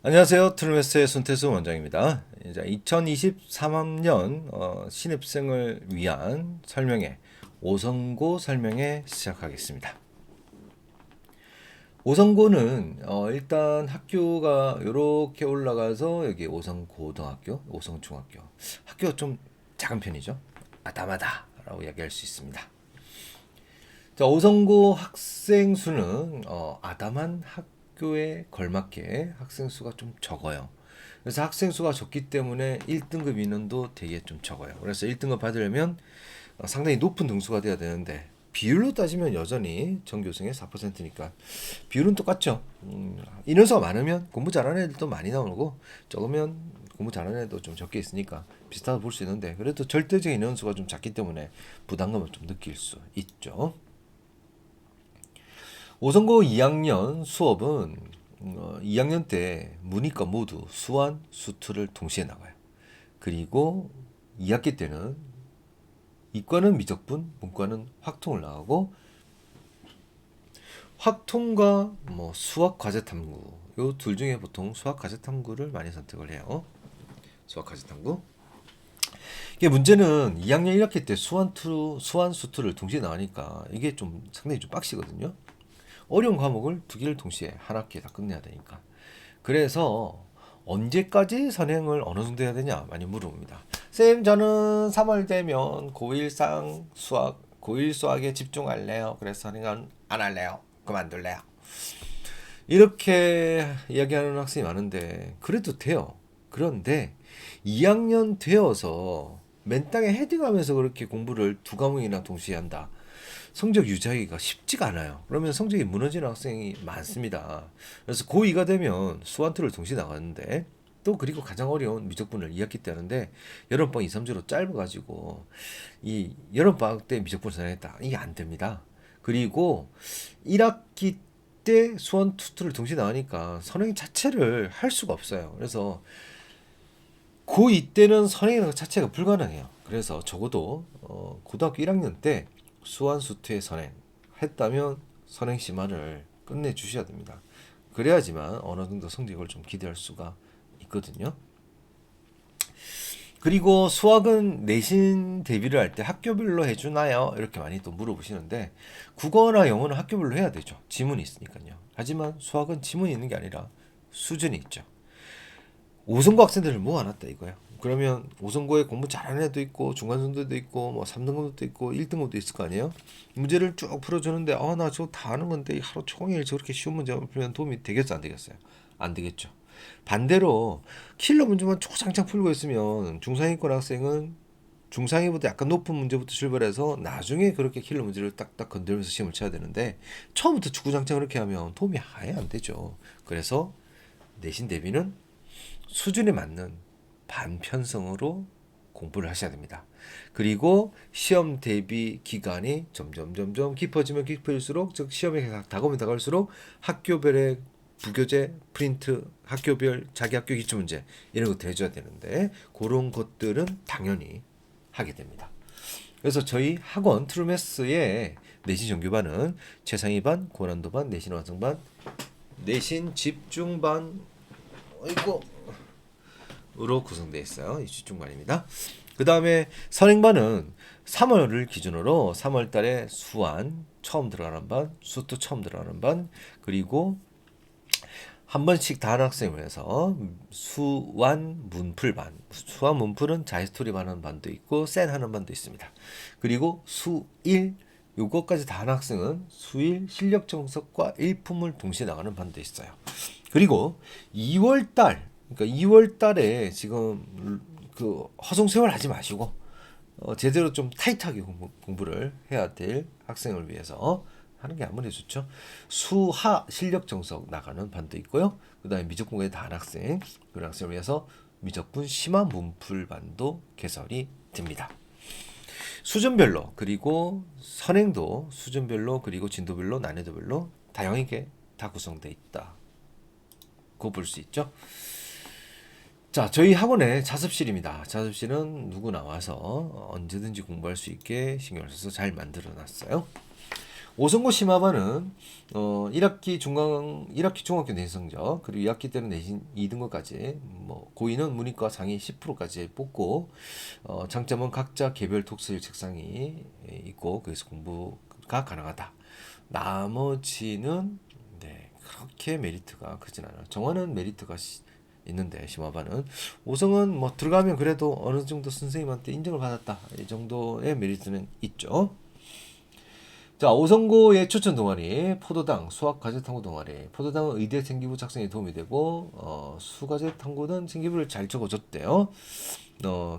안녕하세요. 트루메스의 손태수 원장입니다. 이제 2023학년 신입생을 위한 설명회, 오성고 설명회 시작하겠습니다. 오성고는 일단 학교가 이렇게 올라가서 여기 오성고등학교, 오성중학교. 학교가 좀 작은 편이죠. 아담하다라고 이야기할 수 있습니다. 자, 오성고 학생 수는 아담한 학교에 걸맞게 학생 수가 좀 적어요. 그래서 학생 수가 적기 때문에 1등급 인원도 되게 좀 적어요. 그래서 1등급 받으려면 상당히 높은 등수가 돼야 되는데 비율로 따지면 여전히 전교생의 4%니까 비율은 똑같죠. 인원수가 많으면 공부 잘하는 애들도 많이 나오고 적으면 공부 잘하는 애도 좀 적게 있으니까 비슷하다 볼 수 있는데 그래도 절대적인 인원수가 좀 작기 때문에 부담감을 좀 느낄 수 있죠. 오성고 2학년 수업은 2학년 때 문이과 모두 수완, 수투를 동시에 나가요. 그리고 2학기 때는 이과는 미적분, 문과는 확통을 나가고 확통과 뭐 수학 과제 탐구 요 둘 중에 보통 수학 과제 탐구를 많이 선택을 해요. 수학 과제 탐구. 이게 문제는 2학년 1학기 때 수완, 수투를 동시에 나가니까 이게 좀 상당히 좀 빡시거든요. 어려운 과목을 두 개를 동시에 한 학기에 다 끝내야 되니까. 그래서 언제까지 선행을 어느 정도 해야 되냐 많이 물어봅니다. 쌤 저는 3월 되면 고1상 수학 고1 수학에 집중할래요. 그래서 선행은 안 할래요. 그만둘래요. 이렇게 이야기하는 학생이 많은데 그래도 돼요. 그런데 2학년 되어서 맨땅에 헤딩하면서 그렇게 공부를 두 과목이나 동시에 한다. 성적 유지하기가 쉽지가 않아요. 그러면 성적이 무너지는 학생이 많습니다. 그래서 고2가 되면 수완투를 동시에 나가는데 또 그리고 가장 어려운 미적분을 2학기 때 하는데 여름방학 2, 3주로 짧아가지고 이 여름방학 때 미적분을 선행했다. 이게 안 됩니다. 그리고 1학기 때 수원 투투를 동시에 나가니까 선행 자체를 할 수가 없어요. 그래서 고2 때는 선행이라는 것 자체가 불가능해요. 그래서 적어도 고등학교 1학년 때 수완 수투의 선행 했다면 선행 심화를 끝내 주셔야 됩니다. 그래야지만 어느 정도 성적을 좀 기대할 수가 있거든요. 그리고 수학은 내신 대비를 할 때 학교별로 해주나요? 이렇게 많이 또 물어보시는데 국어나 영어는 학교별로 해야 되죠. 지문이 있으니까요. 하지만 수학은 지문이 있는 게 아니라 수준이 있죠. 5성고 학생들을 모아놨다 이거야. 그러면 5성고에 공부 잘하는 애도 있고 중간성도도 있고 뭐 3등급도 있고 1등급도 있을 거 아니에요. 문제를 쭉 풀어주는데 나 저거 다 아는 건데 하루 종일 저렇게 쉬운 문제만 풀면 도움이 되겠어 안 되겠어요? 안 되겠죠. 반대로 킬러 문제만 초장창 풀고 있으면 중상위권 학생은 중상위보다 약간 높은 문제부터 출발해서 나중에 그렇게 킬러 문제를 딱딱 건드리면서 시험을 쳐야 되는데 처음부터 주구장창 그렇게 하면 도움이 아예 안 되죠. 그래서 내신 대비는 수준에 맞는 반편성으로 공부를 하셔야 됩니다. 그리고 시험 대비 기간이 점점 깊어지면 깊어질수록 즉 시험에 다가오면 다가올수록 학교별의 부교재, 프린트, 학교별 자기 학교 기출 문제 이런 것도 해줘야 되는데 그런 것들은 당연히 하게 됩니다. 그래서 저희 학원 트루메스의 내신 정규반은 최상위반, 고난도반, 내신 완성반, 내신 집중반, 이거 으로 구성되어 있어요. 이 집중반입니다. 그 다음에 선행반은 3월을 기준으로 3월 달에 수완 처음 들어가는 반, 수투 처음 들어가는 반, 그리고 한 번씩 다른 학생을 위해서 수완 문풀반, 수완 문풀은 자히스토리 하는 반도 있고 센 하는 반도 있습니다. 그리고 수일 요거까지 다른 학생은 수일 실력 정석과 일품을 동시에 나가는 반도 있어요. 그리고 2월 달 그러니까 2월 달에 지금 그 허송세월 하지 마시고 제대로 좀 타이트하게 공부를 해야 될 학생을 위해서 하는 게 아무리 좋죠. 수하 실력 정석 나가는 반도 있고요. 그다음에 미적분에 다한 학생 그런 학생을 위해서 미적분 심화 문풀 반도 개설이 됩니다. 수준별로 그리고 선행도 수준별로 그리고 진도별로 난이도별로 다양하게 다 구성되어 있다. 그거 볼 수 있죠. 자, 저희 학원의 자습실입니다. 자습실은 누구나 와서 언제든지 공부할 수 있게 신경을 써서 잘 만들어 놨어요. 오성고 심화반은 1학기 중학교 내신 성적 그리고 2학기 때는 내신 2등급까지 뭐 고의는 문이과 상위 10%까지 뽑고 장점은 각자 개별 독서실 책상이 있고 그래서 공부가 가능하다. 나머지는 네, 그렇게 메리트가 크진 않아요. 정원은 메리트가 있는데 심화반은 오성은 뭐 들어가면 그래도 어느 정도 선생님한테 인정을 받았다 이 정도의 메리트는 있죠. 자, 오성고의 추천 동아리, 포도당, 수학과제 탐구 동아리. 포도당은 의대 생기부 작성에 도움이 되고, 수과제 탐구는 생기부를 잘 적어줬대요.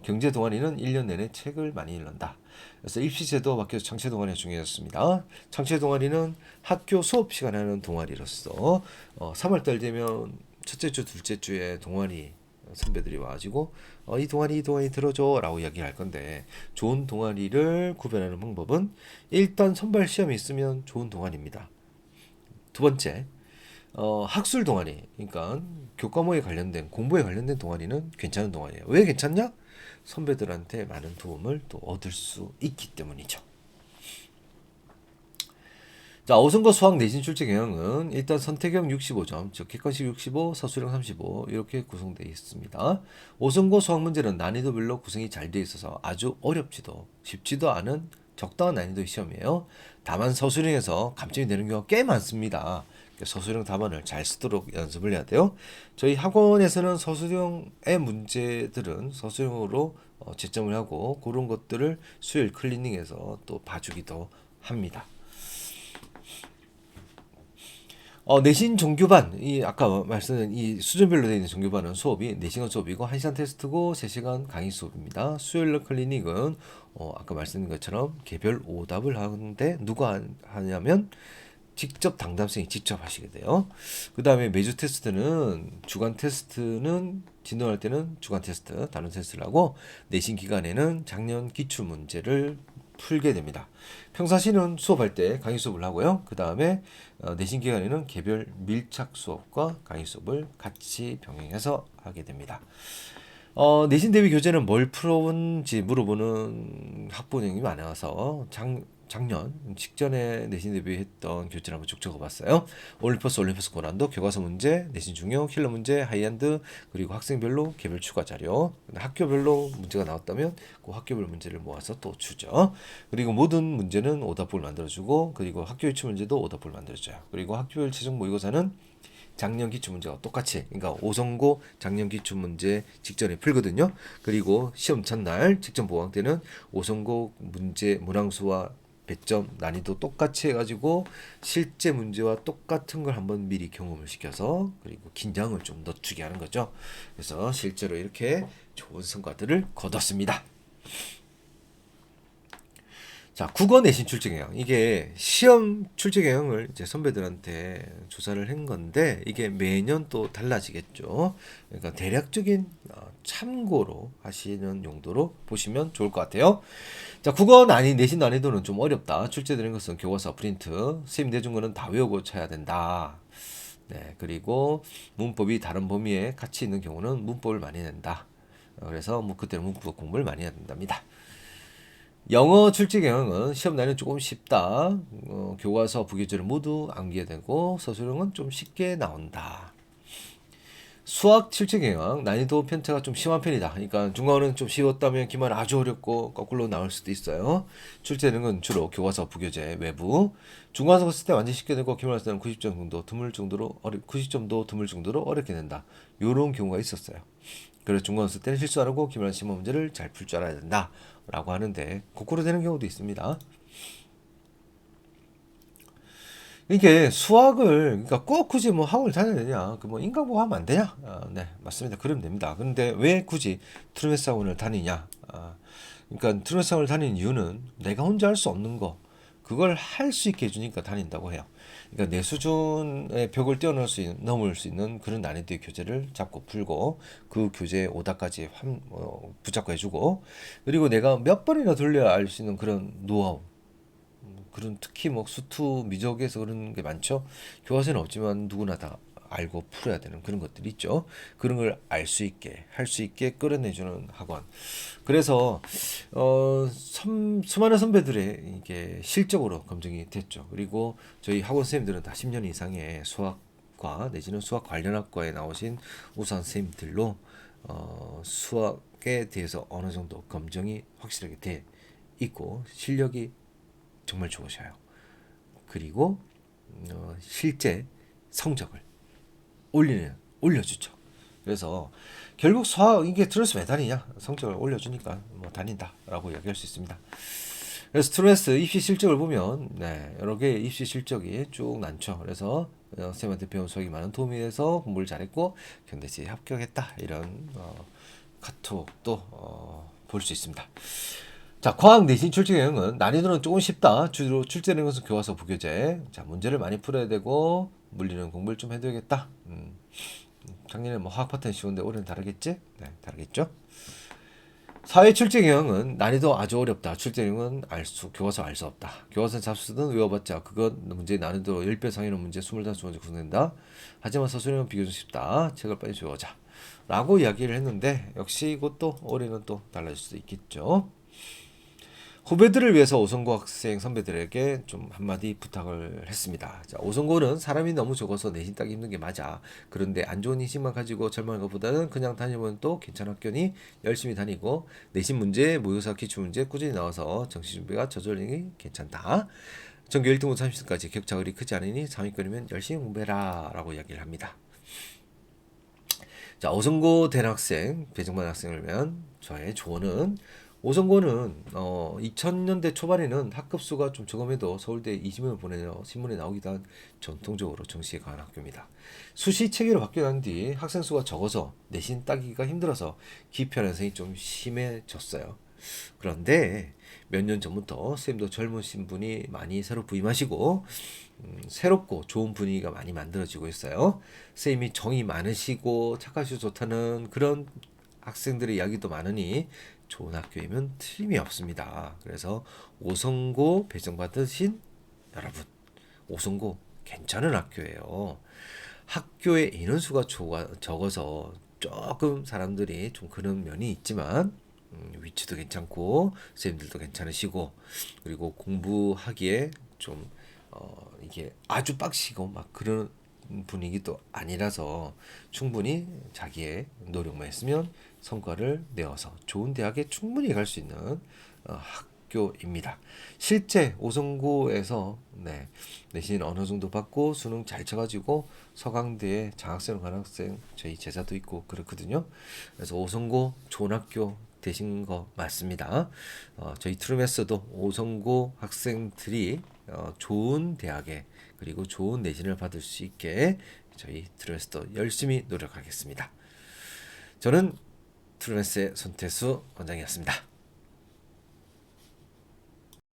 경제 동아리는 1년 내내 책을 많이 읽는다. 그래서 입시제도 바뀌어서 창체 동아리가 중요해졌습니다. 창체 동아리는 학교 수업 시간에 하는 동아리로서 3월달 되면 첫째 주, 둘째 주에 동아리 선배들이 와가지고 이 동아리 들어줘 라고 이야기할 건데 좋은 동아리를 구별하는 방법은 일단 선발 시험이 있으면 좋은 동아리입니다. 두 번째 학술 동아리 그러니까 교과목에 관련된 공부에 관련된 동아리는 괜찮은 동아리예요. 왜 괜찮냐? 선배들한테 많은 도움을 또 얻을 수 있기 때문이죠. 자, 오성고 수학 내신 출제 경향은 일단 선택형 65점, 즉 객관식 65, 서술형 35 이렇게 구성되어 있습니다. 오성고 수학 문제는 난이도별로 구성이 잘 되어 있어서 아주 어렵지도 쉽지도 않은 적당한 난이도의 시험이에요. 다만 서술형에서 감점이 되는 경우가 꽤 많습니다. 서술형 답안을 잘 쓰도록 연습을 해야 돼요. 저희 학원에서는 서술형의 문제들은 서술형으로 채점을 하고 그런 것들을 수요일 클리닝에서 또 봐주기도 합니다. 내신 종교반, 이 아까 말씀드린 이 수준별로 되어 있는 종교반은 수업이 4시간 수업이고 1시간 테스트고 3시간 강의 수업입니다. 수요일 클리닉은 아까 말씀드린 것처럼 개별 오답을 하는데 누가 하냐면 직접 당담생이 직접 하시게 돼요. 그 다음에 매주 테스트는 주간 테스트는 진도할 때는 주간 테스트, 다른 테스트를 하고 내신 기간에는 작년 기출 문제를 풀게 됩니다. 평사시는 수업할 때 강의 수업을 하고요. 그 다음에 내신 기간에는 개별 밀착 수업과 강의 수업을 같이 병행해서 하게 됩니다. 내신 대비 교재는 뭘 풀어본지 물어보는 학부 내용이 많아서 작년 직전에 내신 대비했던 교재를 한번 쭉 적어봤어요. 올림퍼스 고난도, 교과서 문제, 내신 중요, 킬러 문제, 하이엔드, 그리고 학생별로 개별 추가 자료, 학교별로 문제가 나왔다면 그 학교별 문제를 모아서 또 주죠. 그리고 모든 문제는 오답본을 만들어주고, 그리고 학교 유치 문제도 오답본을 만들어줘요. 그리고 학교별 최종 모의고사는 작년 기출 문제와 똑같이 그러니까 오성고 작년 기출 문제 직전에 풀거든요. 그리고 시험 전날 직전 보강 때는 오성고 문제 문항수와 배점 난이도 똑같이 해가지고 실제 문제와 똑같은 걸 한번 미리 경험을 시켜서 그리고 긴장을 좀 늦추게 하는 거죠. 그래서 실제로 이렇게 좋은 성과들을 거뒀습니다. 자, 국어 내신 출제 경향. 이게 시험 출제 경향을 이제 선배들한테 조사를 한 건데 이게 매년 또 달라지겠죠. 그러니까 대략적인 참고로 하시는 용도로 보시면 좋을 것 같아요. 자, 국어 내신 난이도는 좀 어렵다. 출제되는 것은 교과서, 프린트, 선생님 내준 거는 다 외우고 쳐야 된다. 네, 그리고 문법이 다른 범위에 같이 있는 경우는 문법을 많이 낸다. 그래서 뭐 그때는 문법 공부를 많이 해야 된답니다. 영어 출제 경향은 시험 난이도 조금 쉽다. 교과서, 부교재를 모두 암기해야 되고 서술형은 좀 쉽게 나온다. 수학 출제 경향 난이도 편차가 좀 심한 편이다. 그러니까 중간은 좀 쉬웠다면 기말 아주 어렵고 거꾸로 나올 수도 있어요. 출제는 주로 교과서, 부교재, 외부. 중간서 봤을 때 완전 쉽게 되고 기말 봤을 때는 90점 정도 드물 정도로 90점도 드물 정도로 어렵게 된다. 이런 경우가 있었어요. 그래서 중간서 쓸 때는 실수 안 하고 기말 시험 문제를 잘 풀 줄 알아야 된다. 라고 하는데 거꾸로 되는 경우도 있습니다. 이게 수학을 그러니까 꼭 굳이 뭐 학원을 다녀야 되냐 그 뭐 인강보고 하면 안 되냐 네 맞습니다. 그러면 됩니다. 그런데 왜 굳이 트루메스 학원을 다니냐 그러니까 트루메스 학원을 다니는 이유는 내가 혼자 할 수 없는 거 그걸 할 수 있게 해주니까 다닌다고 해요. 그러니까 내 수준의 벽을 넘을 수 있는 그런 난이도의 교재를 잡고 풀고 그 교재의 오답까지 붙잡고 해주고 그리고 내가 몇 번이나 돌려야 알 수 있는 그런 노하우 그런 특히 뭐 수투 미적에서 그런 게 많죠. 교과서는 없지만 누구나 다 알고 풀어야 되는 그런 것들이 있죠. 그런 걸 알 수 있게 할 수 있게 끌어내주는 학원. 그래서 수많은 선배들의 이게 실적으로 검증이 됐죠. 그리고 저희 학원 선생님들은 다 10년 이상의 수학과 내지는 수학 관련 학과에 나오신 우수한 선생님들로 수학에 대해서 어느 정도 검증이 확실하게 돼 있고 실력이 정말 좋으셔요. 그리고 실제 성적을 올려주죠. 그래서 결국 수학 이게 트루스 왜 다니냐? 성적을 올려주니까 뭐 다닌다라고 이야기할 수 있습니다. 그래서 트루스 입시 실적을 보면 여러 개의 입시 실적이 쭉 많죠. 그래서 쌤한테 배운 수학이 많은 도움이 돼서 공부를 잘했고 경대시에 합격했다 이런 카톡도 볼 수 있습니다. 자, 과학 내신 출제 내용은 난이도는 조금 쉽다. 주로 출제되는 것은 교과서 부교재. 자, 문제를 많이 풀어야 되고 물리는 공부를 좀 해둬야겠다. 작년에 뭐 화학 파트는 쉬운데 올해는 다르겠지? 네, 다르겠죠? 사회 출제 경영은 난이도 아주 어렵다. 출제 내용은 교과서 알 수 없다. 교과서는 잡수든 외워봤자 그것 문제 난이도 10배 상이는 문제 25문제 구성된다. 하지만 서술형은 비교적 쉽다. 책을 빨리 외워자. 라고 이야기를 했는데 역시 이것도 올해는 또 달라질 수도 있겠죠. 후배들을 위해서 오성고 학생 선배들에게 좀 한마디 부탁을 했습니다. 자, 오성고는 사람이 너무 적어서 내신 따기 힘든 게 맞아. 그런데 안 좋은 인식만 가지고 절망하는 것보다는 그냥 다니면 또 괜찮은 학교니 열심히 다니고 내신 문제, 모의고사 기출 문제 꾸준히 나와서 정시 준비가 저절링이 괜찮다. 전교 1등부터 30등까지 격차 그리 크지 않으니 상위권이면 열심히 공부해라 라고 이야기를 합니다. 자, 오성고 대학생, 배정반 학생을 위한 저의 조언은 오성고는 2000년대 초반에는 학급수가 좀 적음해도 서울대 이지명을 보내려 신문에 나오기도 한 전통적으로 정시에 강한 학교입니다. 수시 체계로 바뀌어난 뒤 학생 수가 적어서 내신 따기가 힘들어서 기피 현상이 좀 심해졌어요. 그런데 몇 년 전부터 쌤도 젊으신 분이 많이 새로 부임하시고 새롭고 좋은 분위기가 많이 만들어지고 있어요. 쌤이 정이 많으시고 착하시고 좋다는 그런 학생들의 이야기도 많으니 좋은 학교이면 틀림이 없습니다. 그래서 오성고 배정받으신 여러분, 오성고 괜찮은 학교예요. 학교의 인원수가 적어서 조금 사람들이 좀 그런 면이 있지만 위치도 괜찮고 선생님들도 괜찮으시고 그리고 공부하기에 좀 이게 아주 빡시고 막 그런 분위기도 아니라서 충분히 자기의 노력만 했으면 성과를 내어서 좋은 대학에 충분히 갈 수 있는 학교입니다. 실제 오성고에서 내신 어느 정도 받고 수능 잘 쳐가지고 서강대에 장학생으로 간 학생 저희 제자도 있고 그렇거든요. 그래서 오성고 좋은 학교 되신 거 맞습니다. 저희 트루메스도 오성고 학생들이 좋은 대학에 그리고 좋은 내신을 받을 수 있게 저희 트루메스도 열심히 노력하겠습니다. 저는 트루메스의 손태수 원장이었습니다.